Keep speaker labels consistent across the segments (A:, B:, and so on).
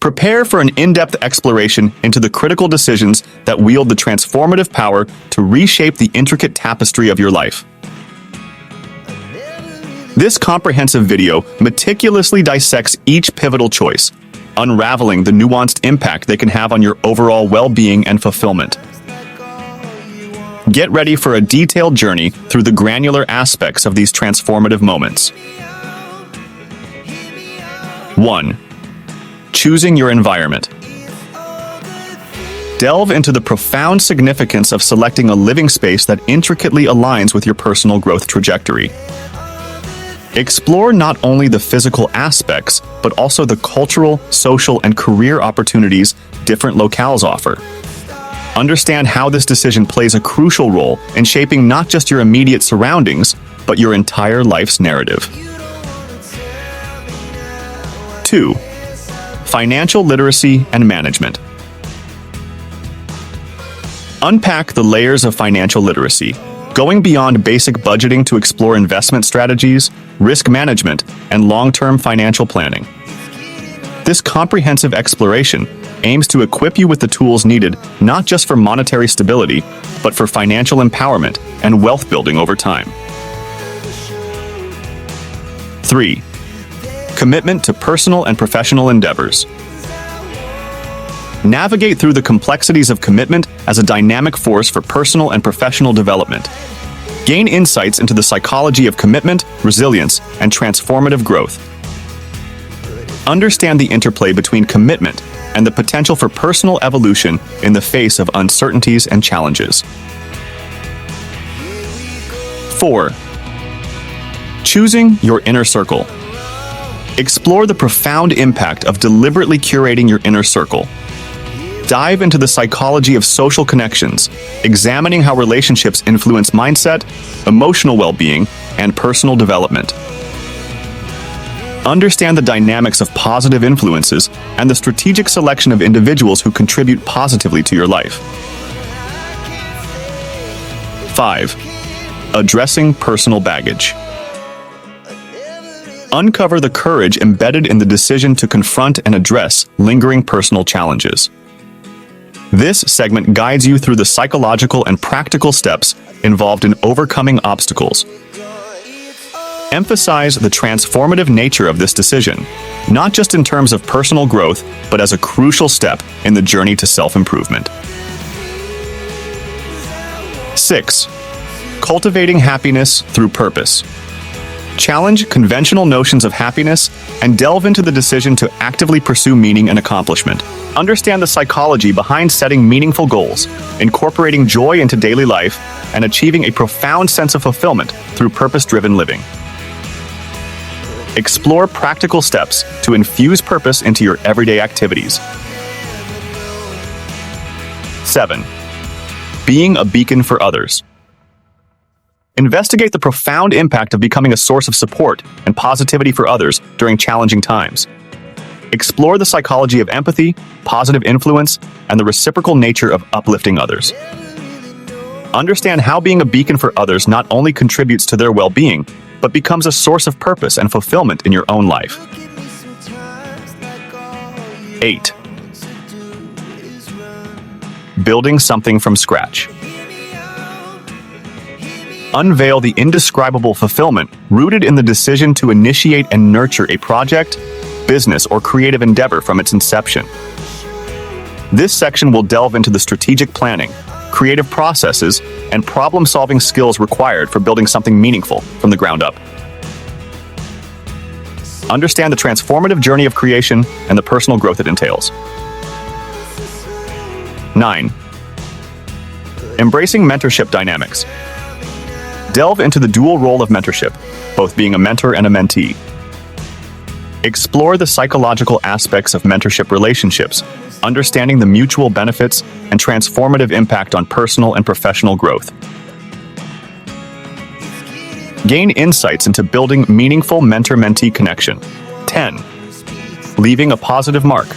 A: Prepare for an in-depth exploration into the critical decisions that wield the transformative power to reshape the intricate tapestry of your life. This comprehensive video meticulously dissects each pivotal choice, unraveling the nuanced impact they can have on your overall well-being and fulfillment. Get ready for a detailed journey through the granular aspects of these transformative moments. 1. Choosing your environment. Delve into the profound significance of selecting a living space that intricately aligns with your personal growth trajectory. Explore not only the physical aspects, but also the cultural, social, and career opportunities different locales offer. Understand how this decision plays a crucial role in shaping not just your immediate surroundings, but your entire life's narrative. 2. Financial literacy and management. Unpack the layers of financial literacy, going beyond basic budgeting to explore investment strategies, risk management, and long-term financial planning. This comprehensive exploration aims to equip you with the tools needed not just for monetary stability, but for financial empowerment and wealth building over time. 3. Commitment to personal and professional endeavors. Navigate through the complexities of commitment as a dynamic force for personal and professional development. Gain insights into the psychology of commitment, resilience, and transformative growth. Understand the interplay between commitment and the potential for personal evolution in the face of uncertainties and challenges. 4. Choosing your inner circle. Explore the profound impact of deliberately curating your inner circle. Dive into the psychology of social connections, examining how relationships influence mindset, emotional well-being, and personal development. Understand the dynamics of positive influences and the strategic selection of individuals who contribute positively to your life. 5. Addressing personal baggage. Uncover the courage embedded in the decision to confront and address lingering personal challenges. This segment guides you through the psychological and practical steps involved in overcoming obstacles. Emphasize the transformative nature of this decision, not just in terms of personal growth, but as a crucial step in the journey to self-improvement. 6. Cultivating happiness through purpose. Challenge conventional notions of happiness and delve into the decision to actively pursue meaning and accomplishment. Understand the psychology behind setting meaningful goals, incorporating joy into daily life, and achieving a profound sense of fulfillment through purpose-driven living. Explore practical steps to infuse purpose into your everyday activities. 7. Being a beacon for others. Investigate the profound impact of becoming a source of support and positivity for others during challenging times. Explore the psychology of empathy, positive influence, and the reciprocal nature of uplifting others. Understand how being a beacon for others not only contributes to their well-being, but becomes a source of purpose and fulfillment in your own life. 8. Building something from scratch. Unveil the indescribable fulfillment rooted in the decision to initiate and nurture a project, business, or creative endeavor from its inception. This section will delve into the strategic planning, creative processes, and problem-solving skills required for building something meaningful from the ground up. Understand the transformative journey of creation and the personal growth it entails. 9. Embracing mentorship dynamics. Delve into the dual role of mentorship, both being a mentor and a mentee. Explore the psychological aspects of mentorship relationships, understanding the mutual benefits and transformative impact on personal and professional growth. Gain insights into building meaningful mentor-mentee connection. 10. Leaving a positive mark.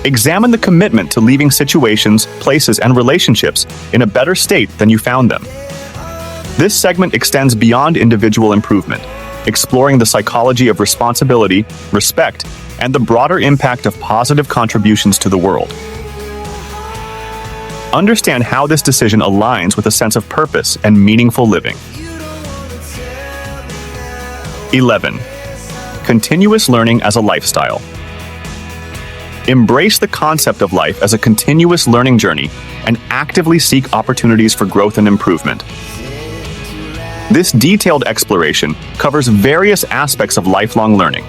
A: Examine the commitment to leaving situations, places, and relationships in a better state than you found them. This segment extends beyond individual improvement, exploring the psychology of responsibility, respect, and the broader impact of positive contributions to the world. Understand how this decision aligns with a sense of purpose and meaningful living. 11. Continuous learning as a lifestyle. Embrace the concept of life as a continuous learning journey and actively seek opportunities for growth and improvement. This detailed exploration covers various aspects of lifelong learning,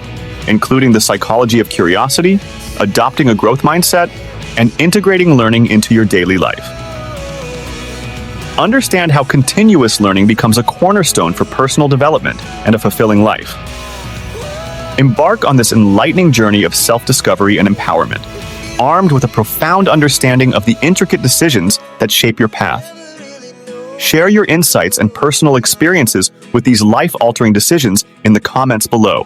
A: including the psychology of curiosity, adopting a growth mindset, and integrating learning into your daily life. Understand how continuous learning becomes a cornerstone for personal development and a fulfilling life. Embark on this enlightening journey of self-discovery and empowerment, armed with a profound understanding of the intricate decisions that shape your path. Share your insights and personal experiences with these life-altering decisions in the comments below.